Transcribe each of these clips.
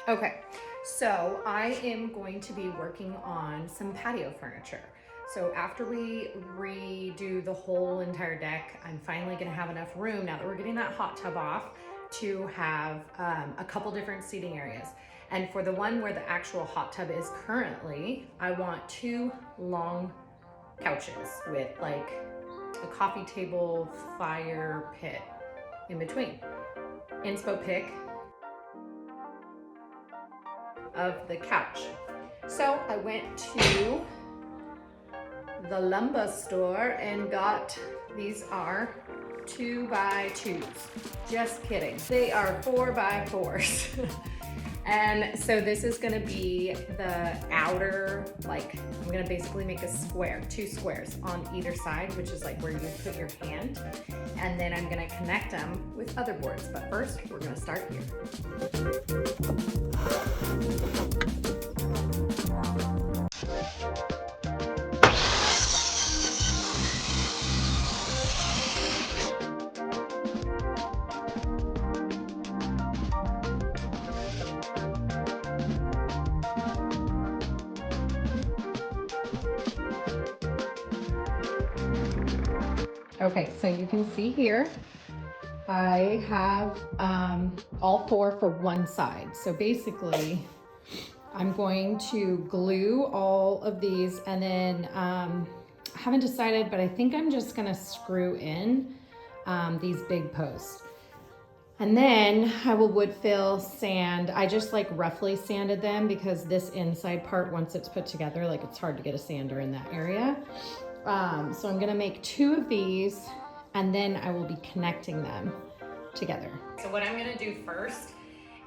Okay, so I am going to be working on some patio furniture. So after we redo the whole entire deck, I'm finally gonna have enough room now that we're getting that hot tub off to have a couple different seating areas. And for the one where the actual hot tub is currently, I want 2 long couches with like a coffee table, fire pit in between. Inspo pick of the couch. So I went to the lumber store and got, these are 2x2s. Just kidding. They are 4x4s. And so this is gonna be the outer, like, I'm gonna basically make a square, 2 squares on either side, which is like where you put your hand. And then I'm gonna connect them with other boards. But first, we're gonna start here. Okay, so you can see here, I have all 4 for one side. So basically, I'm going to glue all of these, and then I haven't decided, but I think I'm just gonna screw in these big posts. And then I will wood fill, sand. I just like roughly sanded them because this inside part, once it's put together, like it's hard to get a sander in that area. So I'm gonna make 2 of these, and then I will be connecting them together. So what I'm gonna do first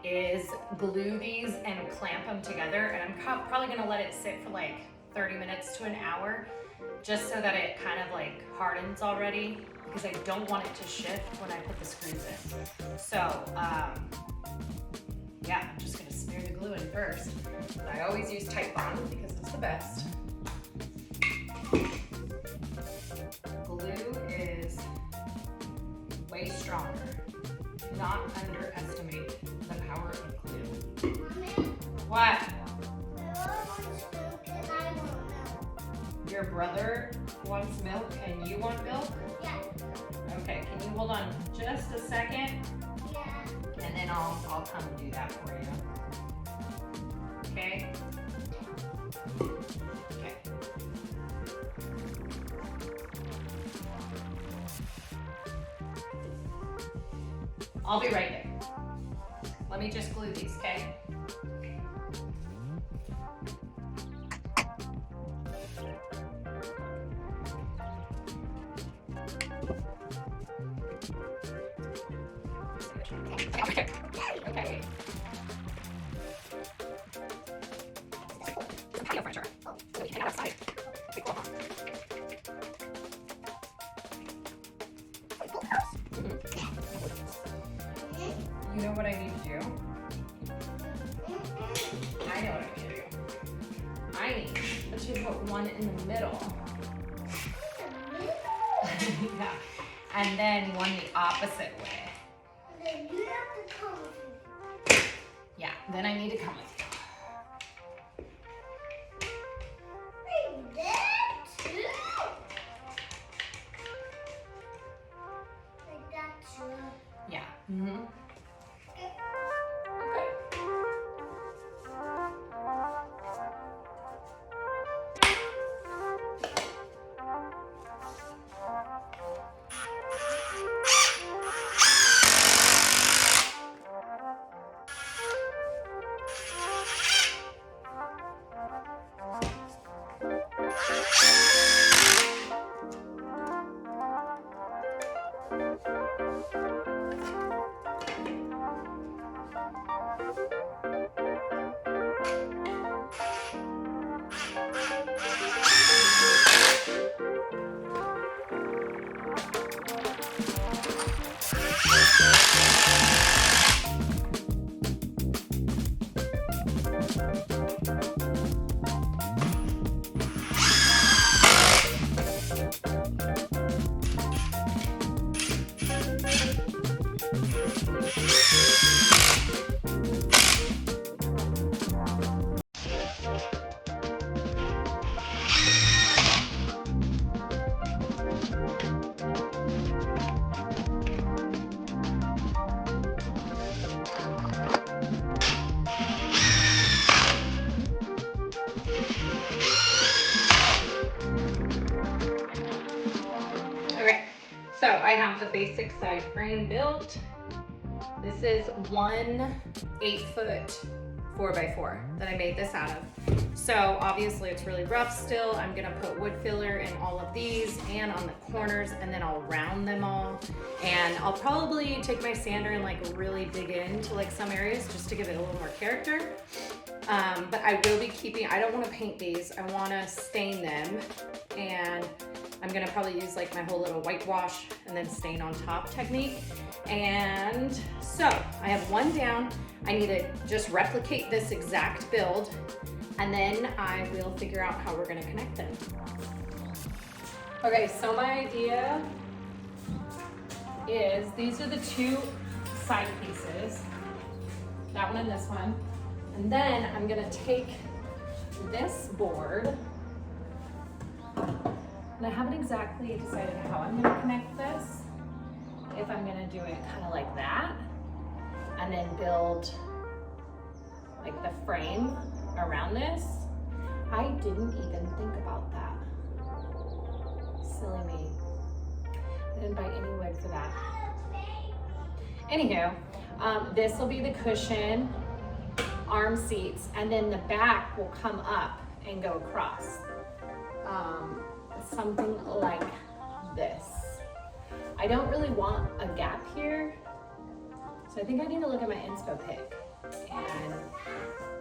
is glue these and clamp them together, and I'm probably gonna let it sit for like 30 minutes to an hour, just so that it kind of like hardens already, because I don't want it to shift when I put the screws in. So yeah, I'm just gonna smear the glue in first. I always use Titebond because it's the best. Glue is way stronger. Do not underestimate the power of glue. Mommy, What? my brother wants milk and I want milk. Your brother wants milk and you want milk? Yeah. Okay, can you hold on just a second? Yeah. And then I'll come and do that for you. Okay? Okay. I'll be right there. Let me just glue these, okay? Okay. Okay. Patio furniture. So we can hang it outside. Pretty cool, huh? You know what I need to do? I know what I need to do. I need to put one in the middle. Yeah. And then one the opposite way. Then you have to come with me. Yeah, then I need to come with you. Wait, that too? Like that too. Yeah. Mm-hmm. So I have the basic side frame built. This is 1 8-foot 4x4 that I made this out of. So obviously it's really rough still. I'm gonna put wood filler in all of these and on the corners, and then I'll round them all. And I'll probably take my sander and like really dig into like some areas just to give it a little more character. But I will be keeping, I don't wanna paint these, I wanna stain them. And I'm gonna probably use like my whole little whitewash and then stain on top technique. And so I have one down. I need to just replicate this exact build, and then I will figure out how we're gonna connect them. Okay, so my idea is these are the two side pieces, that one and this one. And then I'm gonna take this board, and I haven't exactly decided how I'm gonna connect this. If I'm gonna do it kind of like that, and then build like the frame around this. I didn't even think about that. Silly me. I didn't buy any wood for that. Anywho, this will be the cushion, arm seats, and then the back will come up and go across. Something like this. I don't really want a gap here, so I think I need to look at my inspo pic and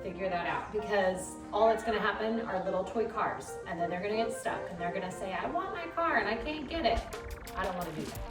figure that out, because all that's gonna happen are little toy cars, and then they're gonna get stuck and they're gonna say, I want my car and I can't get it. I don't wanna do that.